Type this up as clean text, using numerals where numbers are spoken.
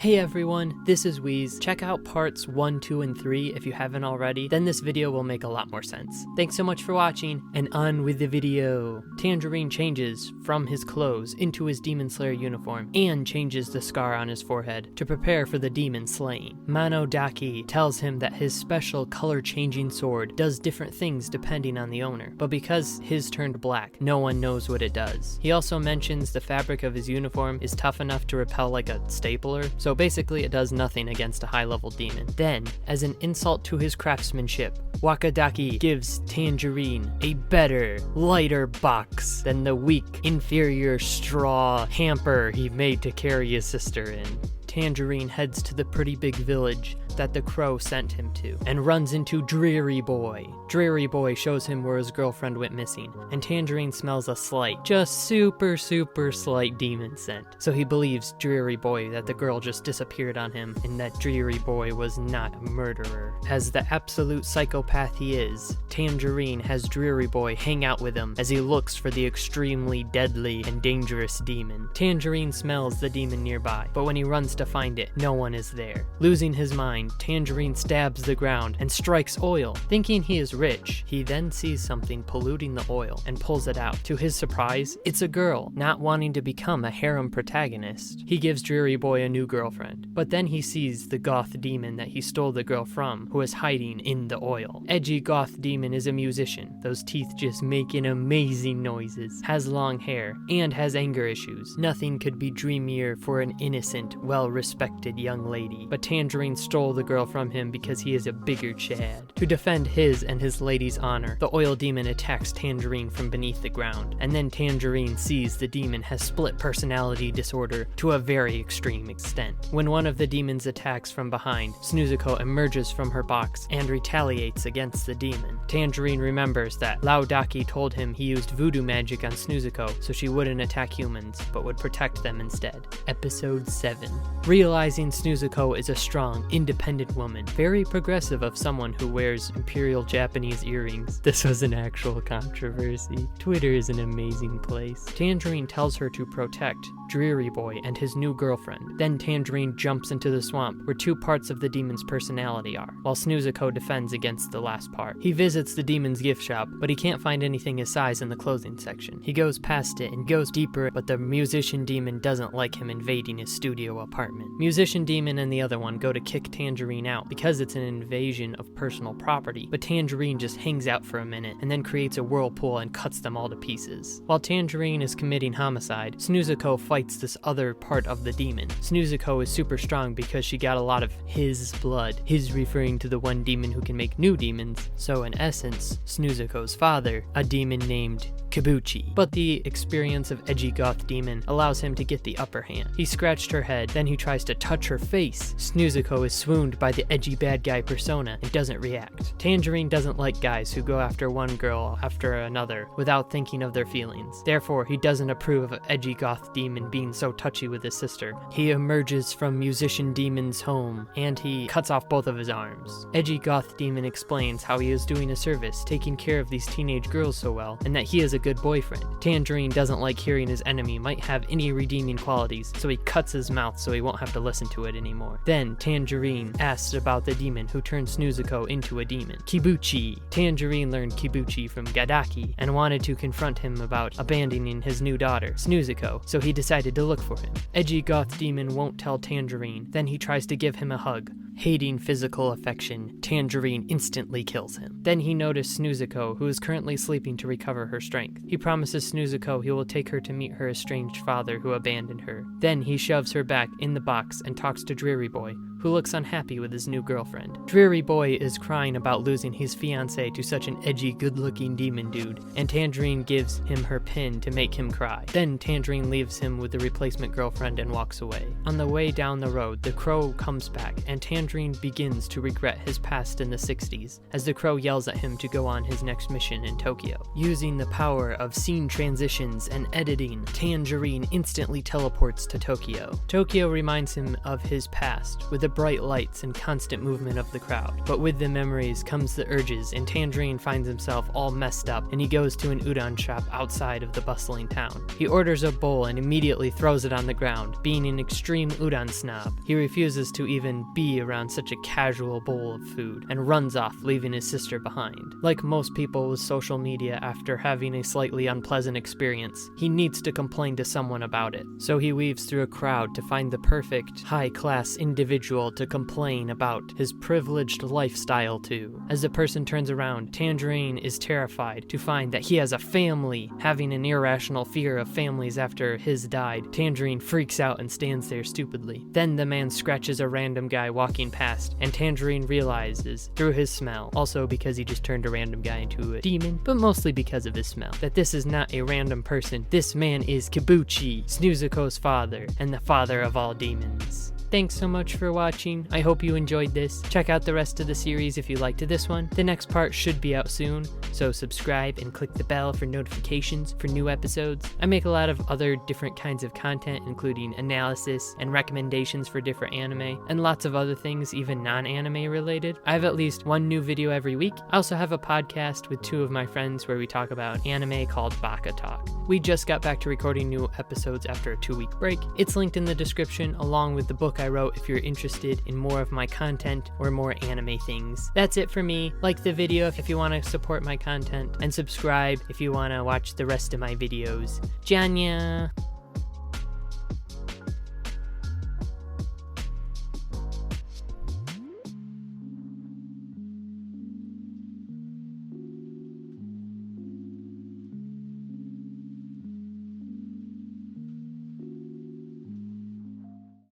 Hey everyone, this is Wheeze. Check out parts 1, 2, and 3 if you haven't already, then this video will make a lot more sense. Thanks so much for watching, and on with the video. Tangerine changes from his clothes into his Demon Slayer uniform, and changes the scar on his forehead to prepare for the demon slaying. Manodaki tells him that his special color-changing sword does different things depending on the owner, but because his turned black, no one knows what it does. He also mentions the fabric of his uniform is tough enough to repel like a stapler, so basically it does nothing against a high-level demon. Then, as an insult to his craftsmanship, Wakadaki gives Tangerine a better, lighter box than the weak, inferior straw hamper he made to carry his sister in. Tangerine heads to the pretty big village that the crow sent him to, and runs into Dreary Boy. Dreary Boy shows him where his girlfriend went missing, and Tangerine smells a slight, just super slight demon scent. So he believes Dreary Boy that the girl just disappeared on him, and that Dreary Boy was not a murderer. As the absolute psychopath he is, Tangerine has Dreary Boy hang out with him as he looks for the extremely deadly and dangerous demon. Tangerine smells the demon nearby, but when he runs to find it, no one is there. Losing his mind, Tangerine stabs the ground and strikes oil. Thinking he is rich, he then sees something polluting the oil and pulls it out. To his surprise, it's a girl, not wanting to become a harem protagonist. He gives Dreary Boy a new girlfriend, but then he sees the goth demon that he stole the girl from, who is hiding in the oil. Edgy goth demon is a musician, those teeth just making amazing noises, has long hair, and has anger issues. Nothing could be dreamier for an innocent, well-respected young lady, but Tangerine stole the girl from him because he is a bigger Chad. To defend his and his lady's honor, the oil demon attacks Tangerine from beneath the ground, and then Tangerine sees the demon has split personality disorder to a very extreme extent. When one of the demons attacks from behind, Snuzuko emerges from her box and retaliates against the demon. Tangerine remembers that Laodaki told him he used voodoo magic on Snuzuko so she wouldn't attack humans, but would protect them instead. Episode 7. Realizing Snuzuko is a strong, independent woman, very progressive of someone who wears imperial Japanese earrings. This was an actual controversy. Twitter is an amazing place. Tangerine tells her to protect Dreary Boy and his new girlfriend. Then Tangerine jumps into the swamp where two parts of the demon's personality are, while Snuzuko defends against the last part. He visits the demon's gift shop, but he can't find anything his size in the clothing section. He goes past it and goes deeper, but the musician demon doesn't like him invading his studio apartment. Musician demon and the other one go to kick Tangerine out because it's an invasion of personal property, but Tangerine just hangs out for a minute and then creates a whirlpool and cuts them all to pieces. While Tangerine is committing homicide, Snuzuko fights this other part of the demon. Snuzuko is super strong because she got a lot of his blood, his referring to the one demon who can make new demons, so in essence, Snuzuko's father, a demon named Kibutsuji. But the experience of edgy goth demon allows him to get the upper hand. He scratched her head, then he tries to touch her face. Snuzuko is swooned by the edgy bad guy persona and doesn't react. Tangerine doesn't like guys who go after one girl after another without thinking of their feelings. Therefore, he doesn't approve of edgy goth demon being so touchy with his sister. He emerges from musician demon's home and he cuts off both of his arms. Edgy goth demon explains how he is doing a service, taking care of these teenage girls so well, and that he is a good boyfriend. Tangerine doesn't like hearing his enemy might have any redeeming qualities, so he cuts his mouth so he won't have to listen to it anymore. Then Tangerine asks about the demon who turned Snuzuko into a demon, Kibutsuji. Tangerine learned Kibutsuji from Gadaki and wanted to confront him about abandoning his new daughter, Snuzuko, so he decided to look for him. Edgy goth demon won't tell Tangerine, then he tries to give him a hug. Hating physical affection, Tangerine instantly kills him. Then he noticed Snuzuko, who is currently sleeping to recover her strength. He promises Snuzuko he will take her to meet her estranged father who abandoned her. Then he shoves her back in the box and talks to Dreary Boy, who looks unhappy with his new girlfriend. Dreary Boy is crying about losing his fiancée to such an edgy, good-looking demon dude, and Tangerine gives him her pin to make him cry. Then Tangerine leaves him with the replacement girlfriend and walks away. On the way down the road, the crow comes back, and Tangerine begins to regret his past in the 60s, as the crow yells at him to go on his next mission in Tokyo. Using the power of scene transitions and editing, Tangerine instantly teleports to Tokyo. Tokyo reminds him of his past, with a bright lights and constant movement of the crowd. But with the memories comes the urges, and Tangerine finds himself all messed up, and he goes to an udon shop outside of the bustling town. He orders a bowl and immediately throws it on the ground. Being an extreme udon snob, he refuses to even be around such a casual bowl of food, and runs off, leaving his sister behind. Like most people with social media after having a slightly unpleasant experience, he needs to complain to someone about it. So he weaves through a crowd to find the perfect, high-class individual to complain about his privileged lifestyle to. As the person turns around, Tangerine is terrified to find that he has a family. Having an irrational fear of families after his died, Tangerine freaks out and stands there stupidly. Then the man scratches a random guy walking past, and Tangerine realizes, through his smell, also because he just turned a random guy into a demon, but mostly because of his smell, that this is not a random person. This man is Kibutsuji, Snuzuko's father, and the father of all demons. Thanks so much for watching. I hope you enjoyed this. Check out the rest of the series if you liked this one. The next part should be out soon, so subscribe and click the bell for notifications for new episodes. I make a lot of other different kinds of content, including analysis and recommendations for different anime, and lots of other things, even non-anime related. I have at least one new video every week. I also have a podcast with two of my friends where we talk about anime called Baka Talk. We just got back to recording new episodes after a 2-week break. It's linked in the description along with the book I wrote if you're interested in more of my content or more anime things. That's it for me. Like the video if you want to support my content, and subscribe if you want to watch the rest of my videos. Janya!